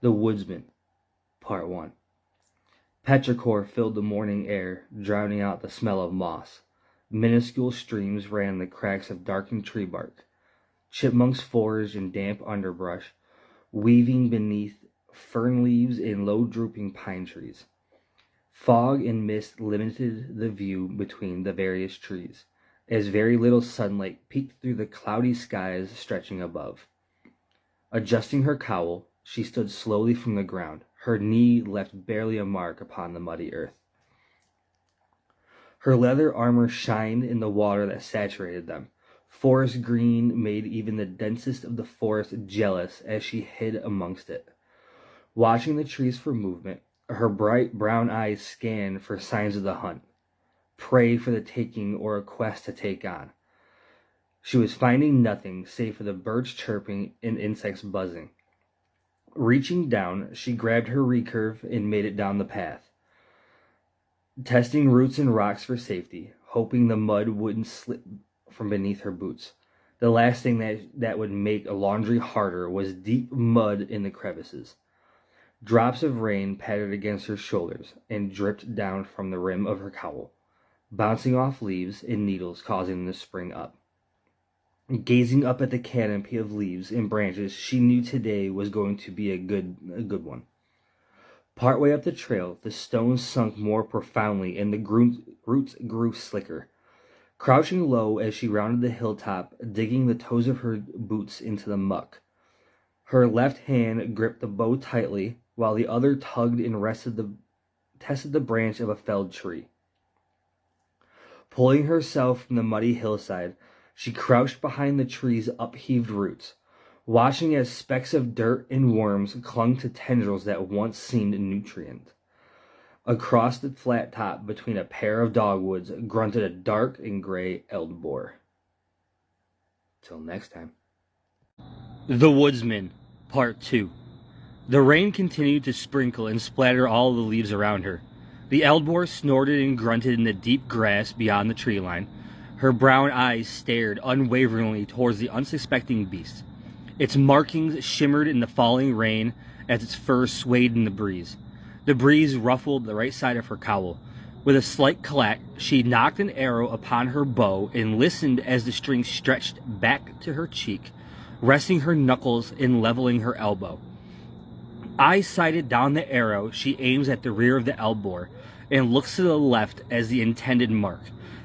The Woodsman, Part 1. Petrichor filled the morning air, drowning out the smell of moss. Minuscule streams ran in the cracks of darkened tree bark. Chipmunks foraged in damp underbrush, weaving beneath fern leaves and low-drooping pine trees. Fog and mist limited the view between the various trees, as very little sunlight peeked through the cloudy skies stretching above. Adjusting her cowl, she stood slowly from the ground, her knee left barely a mark upon the muddy earth. Her leather armor shined in the water that saturated them. Forest green made even the densest of the forest jealous as she hid amongst it. Watching the trees for movement, her bright brown eyes scanned for signs of the hunt, prey for the taking or a quest to take on. She was finding nothing save for the birds chirping and insects buzzing. Reaching down, she grabbed her recurve and made it down the path, testing roots and rocks for safety, hoping the mud wouldn't slip from beneath her boots. The last thing that would make a laundry harder was deep mud in the crevices. Drops of rain pattered against her shoulders and dripped down from the rim of her cowl, bouncing off leaves and needles, causing them to spring up. Gazing up at the canopy of leaves and branches, she knew today was going to be a good one. Partway up the trail, the stones sunk more profoundly and the roots grew slicker. Crouching low as she rounded the hilltop, digging the toes of her boots into the muck. Her left hand gripped the bow tightly, while the other tugged and tested the branch of a felled tree. Pulling herself from the muddy hillside, she crouched behind the tree's upheaved roots, watching as specks of dirt and worms clung to tendrils that once seemed nutrient. Across the flat top between a pair of dogwoods grunted a dark and gray eldboar. Till next time. The Woodsman, Part 2. The rain continued to sprinkle and splatter all the leaves around her. The eldboar snorted and grunted in the deep grass beyond the tree line. Her brown eyes stared unwaveringly towards the unsuspecting beast. Its markings shimmered in the falling rain as its fur swayed in the breeze. The breeze ruffled the right side of her cowl. With a slight clack, she knocked an arrow upon her bow and listened as the string stretched back to her cheek, resting her knuckles and leveling her elbow. Eyes sighted down the arrow, she aims at the rear of the eldboar and looks to the left as the intended mark,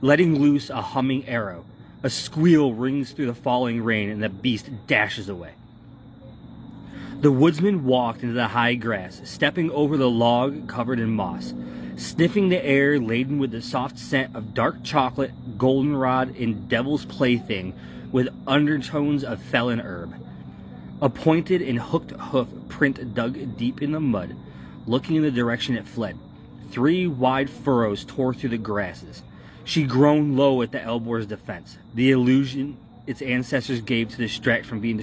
letting loose a humming arrow. A squeal rings through the falling rain and the beast dashes away. The woodsman walked into the high grass, stepping over the log covered in moss, sniffing the air laden with the soft scent of dark chocolate, goldenrod, and devil's plaything with undertones of felon herb. A pointed and hooked hoof print dug deep in the mud, looking in the direction it fled. 3 wide furrows tore through the grasses. She groaned low at the eldboar's defense, the illusion its ancestors gave to distract from being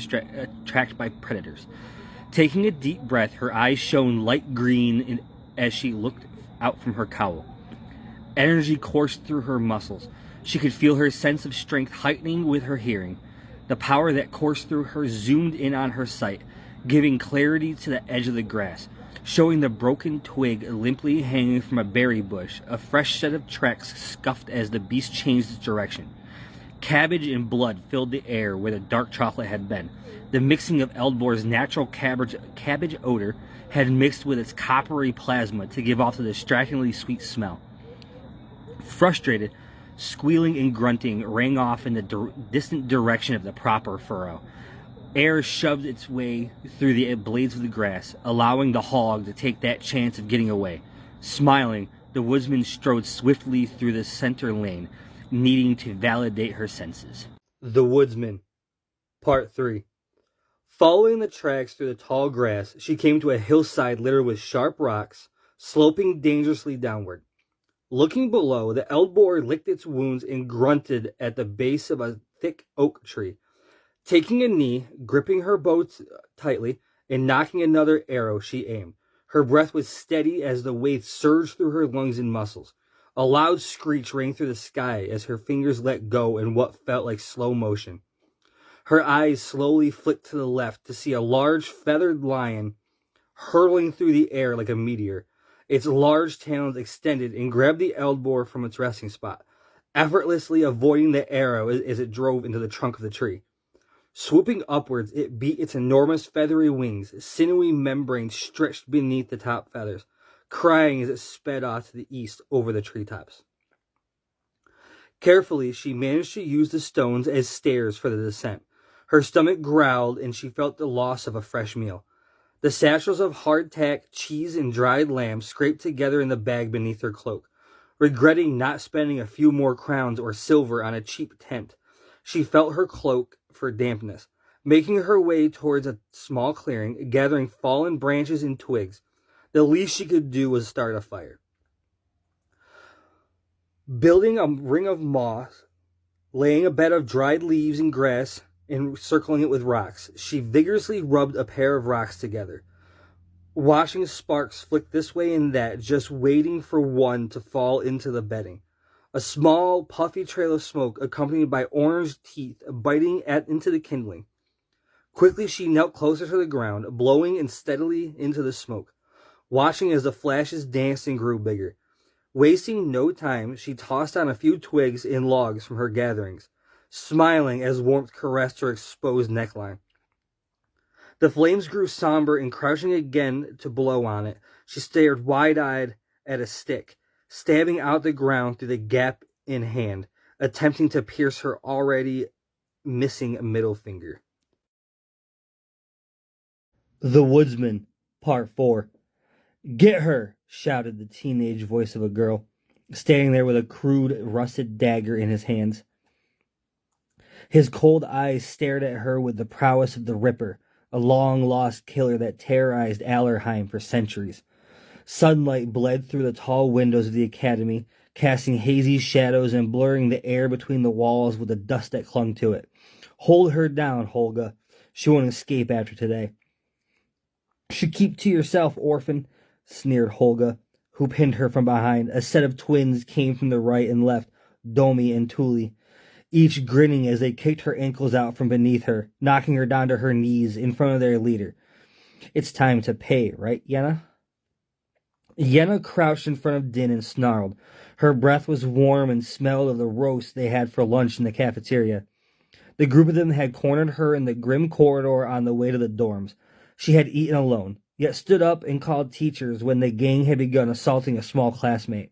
tracked by predators. Taking a deep breath, her eyes shone light green as she looked out from her cowl. Energy coursed through her muscles. She could feel her sense of strength heightening with her hearing. The power that coursed through her zoomed in on her sight, giving clarity to the edge of the grass, showing the broken twig limply hanging from a berry bush, a fresh set of tracks scuffed as the beast changed its direction. Cabbage and blood filled the air where the dark chocolate had been. The mixing of eldboar's natural cabbage odor had mixed with its coppery plasma to give off a distractingly sweet smell. Frustrated, squealing and grunting rang off in the distant direction of the proper furrow. Air shoved its way through the blades of the grass, allowing the hog to take that chance of getting away. Smiling, the woodsman strode swiftly through the center lane, needing to validate her senses. The Woodsman, Part 3. Following the tracks through the tall grass, she came to a hillside littered with sharp rocks, sloping dangerously downward. Looking below, the eldboar licked its wounds and grunted at the base of a thick oak tree. Taking a knee, gripping her bow tightly, and knocking another arrow, she aimed. Her breath was steady as the weight surged through her lungs and muscles. A loud screech rang through the sky as her fingers let go in what felt like slow motion. Her eyes slowly flicked to the left to see a large feathered lion hurtling through the air like a meteor. Its large talons extended and grabbed the Eldboar from its resting spot, effortlessly avoiding the arrow as it drove into the trunk of the tree. Swooping upwards, it beat its enormous feathery wings, sinewy membranes stretched beneath the top feathers, crying as it sped off to the east over the treetops. Carefully, she managed to use the stones as stairs for the descent. Her stomach growled, and she felt the loss of a fresh meal. The satchels of hardtack, cheese, and dried lamb scraped together in the bag beneath her cloak. Regretting not spending a few more crowns or silver on a cheap tent, she felt her cloak for dampness, making her way towards a small clearing, gathering fallen branches and twigs. The least she could do was start a fire. Building a ring of moss, laying a bed of dried leaves and grass, and circling it with rocks, she vigorously rubbed a pair of rocks together, watching sparks flick this way and that, just waiting for one to fall into the bedding. A small, puffy trail of smoke, accompanied by orange teeth biting into the kindling. Quickly she knelt closer to the ground, blowing and steadily into the smoke, watching as the flashes danced and grew bigger. Wasting no time, she tossed on a few twigs and logs from her gatherings, smiling as warmth caressed her exposed neckline. The flames grew somber, and crouching again to blow on it, she stared wide-eyed at a stick, stabbing out the ground through the gap in hand, attempting to pierce her already missing middle finger. The Woodsman, Part 4. "Get her!" shouted the teenage voice of a girl, standing there with a crude, rusted dagger in his hands. His cold eyes stared at her with the prowess of the Ripper, a long-lost killer that terrorized Allerheim for centuries. Sunlight bled through the tall windows of the academy, casting hazy shadows and blurring the air between the walls with the dust that clung to it. "Hold her down, Holga. She won't escape after today." "Should keep to yourself, orphan," sneered Holga, who pinned her from behind. A set of twins came from the right and left, Domi and Tuli, each grinning as they kicked her ankles out from beneath her, knocking her down to her knees in front of their leader. "It's time to pay, right, Yenna?" Yenna crouched in front of Din and snarled. Her breath was warm and smelled of the roast they had for lunch in the cafeteria. The group of them had cornered her in the grim corridor on the way to the dorms. She had eaten alone, yet stood up and called teachers when the gang had begun assaulting a small classmate.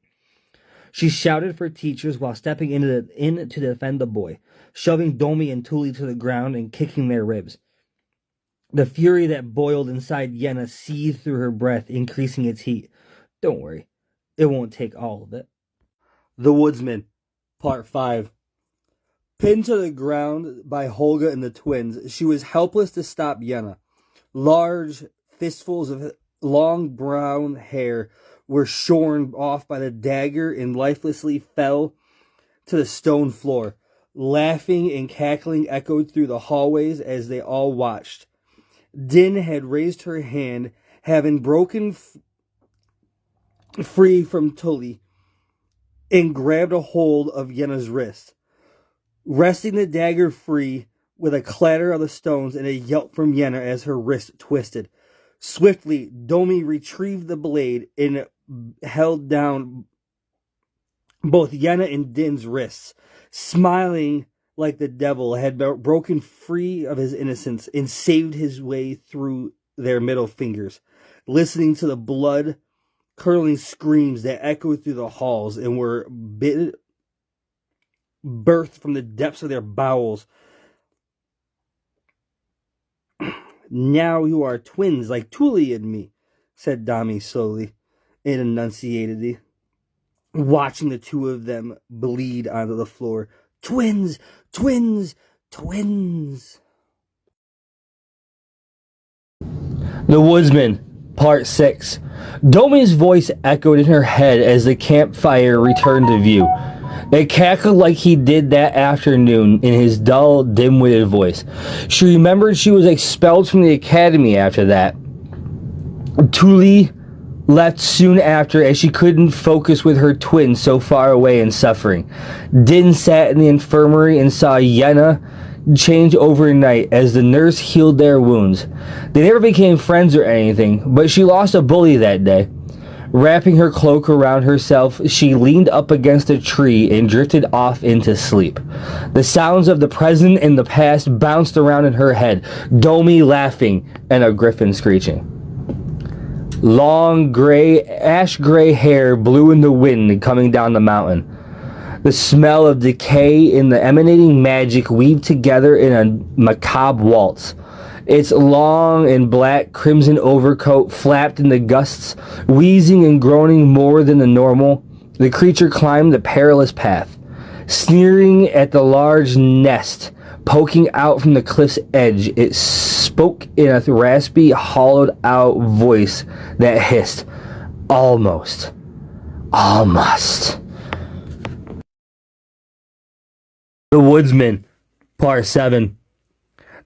She shouted for teachers while stepping in to defend the boy, shoving Domi and Tuli to the ground and kicking their ribs. The fury that boiled inside Yenna seethed through her breath, increasing its heat. "Don't worry, it won't take all of it." The Woodsman, Part 5. Pinned to the ground by Holga and the twins, she was helpless to stop Yenna. Large fistfuls of long brown hair were shorn off by the dagger and lifelessly fell to the stone floor. Laughing and cackling echoed through the hallways as they all watched. Din had raised her hand, having broken free from Tully, and grabbed a hold of Yenna's wrist. Wresting the dagger free with a clatter of the stones and a yelp from Yenna as her wrist twisted. Swiftly, Domi retrieved the blade and held down both Yenna and Din's wrists, smiling like the devil had broken free of his innocence and saved his way through their middle fingers, listening to the blood-curdling screams that echoed through the halls and were birthed from the depths of their bowels. "Now you are twins like Tuli and me," said Dami slowly and enunciatedly, watching the two of them bleed onto the floor. "Twins! Twins! Twins!" The Woodsman, Part 6. Domi's voice echoed in her head as the campfire returned to view. It cackled like he did that afternoon in his dull, dim-witted voice. She remembered she was expelled from the academy after that. Tuli left soon after as she couldn't focus with her twin so far away and suffering. Din sat in the infirmary and saw Yenna changed overnight as the nurse healed their wounds. They never became friends or anything, but she lost a bully that day. Wrapping her cloak around herself, she leaned up against a tree and drifted off into sleep. The sounds of the present and the past bounced around in her head, Domi laughing and a griffin screeching. Long ash-gray hair blew in the wind coming down the mountain. The smell of decay and the emanating magic weaved together in a macabre waltz. Its long and black crimson overcoat flapped in the gusts, wheezing and groaning more than the normal. The creature climbed the perilous path, sneering at the large nest poking out from the cliff's edge. It spoke in a raspy, hollowed-out voice that hissed, "Almost. Almost." The Woodsman, Part 7.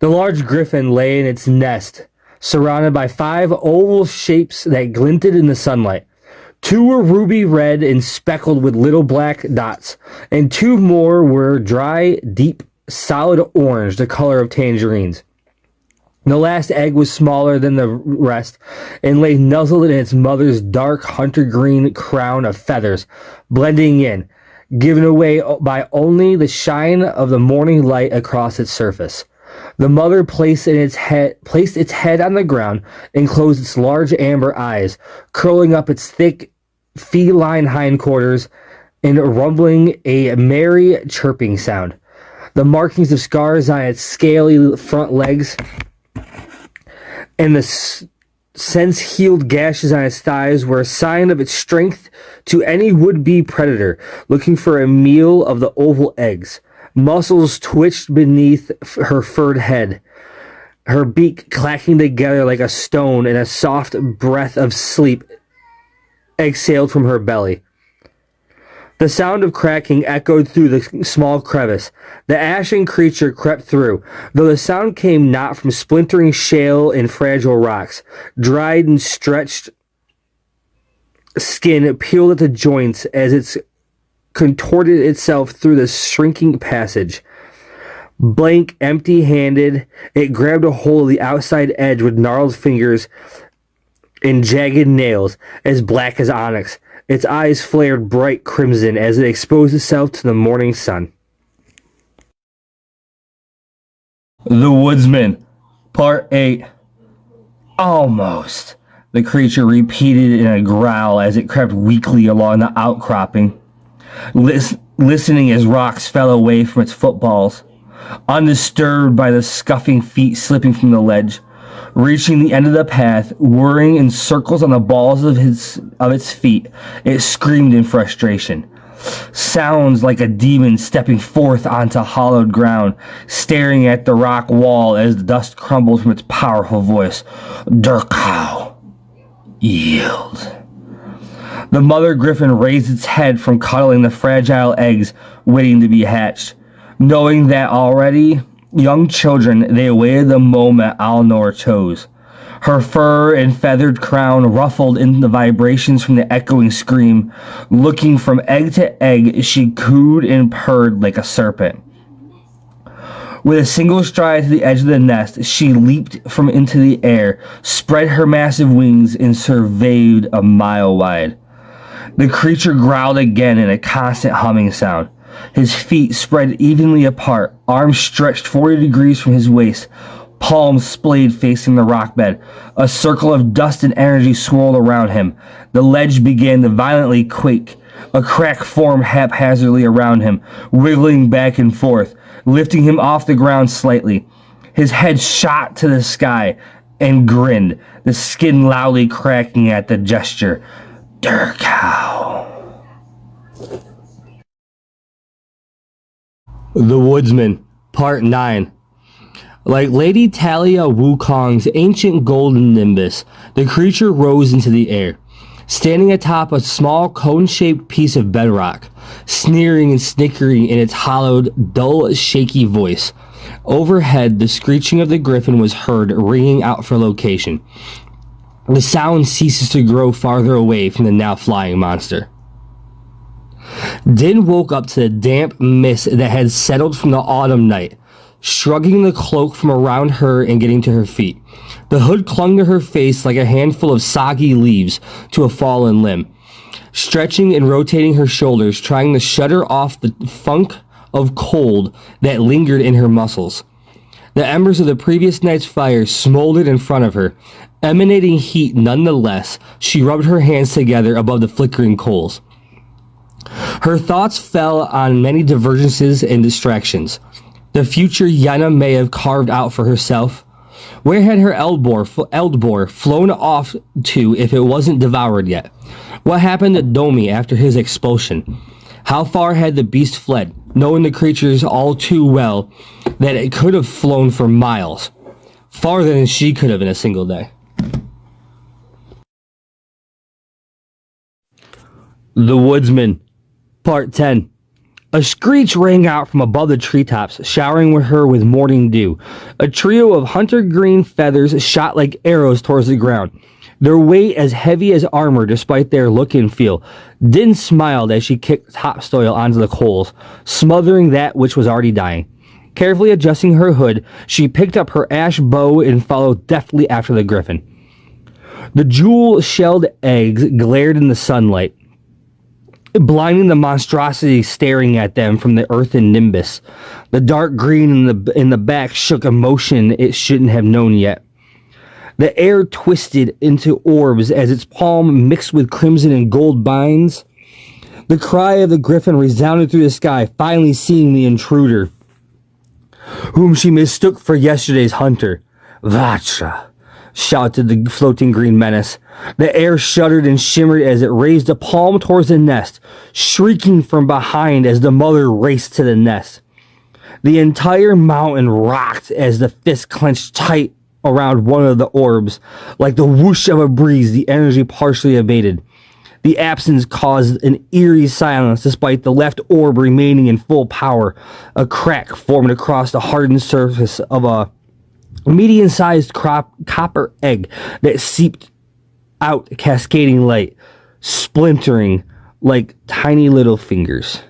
The large griffin lay in its nest, surrounded by 5 oval shapes that glinted in the sunlight. 2 were ruby red and speckled with little black dots, and 2 more were dry, deep, solid orange, the color of tangerines. The last egg was smaller than the rest and lay nuzzled in its mother's dark hunter-green crown of feathers, blending in, given away by only the shine of the morning light across its surface. The mother placed its head on the ground and closed its large amber eyes, curling up its thick feline hindquarters and rumbling a merry chirping sound. The markings of scars on its scaly front legs and the since-healed gashes on its thighs were a sign of its strength to any would-be predator looking for a meal of the oval eggs. Muscles twitched beneath her furred head, her beak clacking together like a stone, and a soft breath of sleep exhaled from her belly. The sound of cracking echoed through the small crevice. The ashen creature crept through, though the sound came not from splintering shale and fragile rocks. Dried and stretched skin peeled at the joints as it contorted itself through the shrinking passage. Blank, empty-handed, it grabbed a hold of the outside edge with gnarled fingers and jagged nails as black as onyx. Its eyes flared bright crimson as it exposed itself to the morning sun. The Woodsman, Part 8. Almost, the creature repeated in a growl as it crept weakly along the outcropping, listening as rocks fell away from its footballs, undisturbed by the scuffing feet slipping from the ledge. Reaching the end of the path, whirring in circles on the balls of its feet, it screamed in frustration. Sounds like a demon stepping forth onto hollowed ground, staring at the rock wall as the dust crumbled from its powerful voice. Durkow, yield. The mother griffin raised its head from cuddling the fragile eggs waiting to be hatched. Knowing that already young children, they awaited the moment Alnor chose. Her fur and feathered crown ruffled in the vibrations from the echoing scream. Looking from egg to egg, she cooed and purred like a serpent. With a single stride to the edge of the nest, she leaped from into the air, spread her massive wings, and surveyed a mile wide. The creature growled again in a constant humming sound. His feet spread evenly apart, arms stretched 40 degrees from his waist, palms splayed facing the rock bed. A circle of dust and energy swirled around him. The ledge began to violently quake. A crack formed haphazardly around him, wiggling back and forth, lifting him off the ground slightly. His head shot to the sky and grinned, the skin loudly cracking at the gesture. Durkow. The Woodsman, Part 9. Like Lady Talia Wukong's ancient golden nimbus, the creature rose into the air, standing atop a small cone-shaped piece of bedrock, sneering and snickering in its hollowed, dull, shaky voice. Overhead, the screeching of the griffin was heard, ringing out for location. The sound ceases to grow farther away from the now flying monster. Din woke up to the damp mist that had settled from the autumn night. shrugging the cloak from around her and getting to her feet. The hood clung to her face like a handful of soggy leaves to a fallen limb, stretching and rotating her shoulders, trying to shudder off the funk of cold that lingered in her muscles. The embers of the previous night's fire smoldered in front of her, emanating heat nonetheless. She rubbed her hands together above the flickering coals. Her thoughts fell on many divergences and distractions. The future Yenna may have carved out for herself. Where had her Eldbor flown off to if it wasn't devoured yet? What happened to Domi after his expulsion? How far had the beast fled, knowing the creatures all too well that it could have flown for miles, farther than she could have in a single day? The Woodsman, Part 10. A screech rang out from above the treetops, showering her with morning dew. A trio of hunter green feathers shot like arrows towards the ground, their weight as heavy as armor despite their look and feel. Din smiled as she kicked topsoil onto the coals, smothering that which was already dying. Carefully adjusting her hood, she picked up her ash bow and followed deftly after the griffin. The jewel-shelled eggs glared in the sunlight, blinding the monstrosity staring at them from the earthen nimbus. The dark green in the back shook a motion it shouldn't have known yet. The air twisted into orbs as its palm mixed with crimson and gold binds. The cry of the griffin resounded through the sky, finally seeing the intruder, whom she mistook for yesterday's hunter. Vatra! Shouted the floating green menace. The air shuddered and shimmered as it raised a palm towards the nest, shrieking from behind as the mother raced to the nest. The entire mountain rocked as the fist clenched tight around one of the orbs. Like the whoosh of a breeze, the energy partially abated. The absence caused an eerie silence despite the left orb remaining in full power. A crack formed across the hardened surface of a medium-sized copper egg that seeped out cascading light, splintering like tiny little fingers.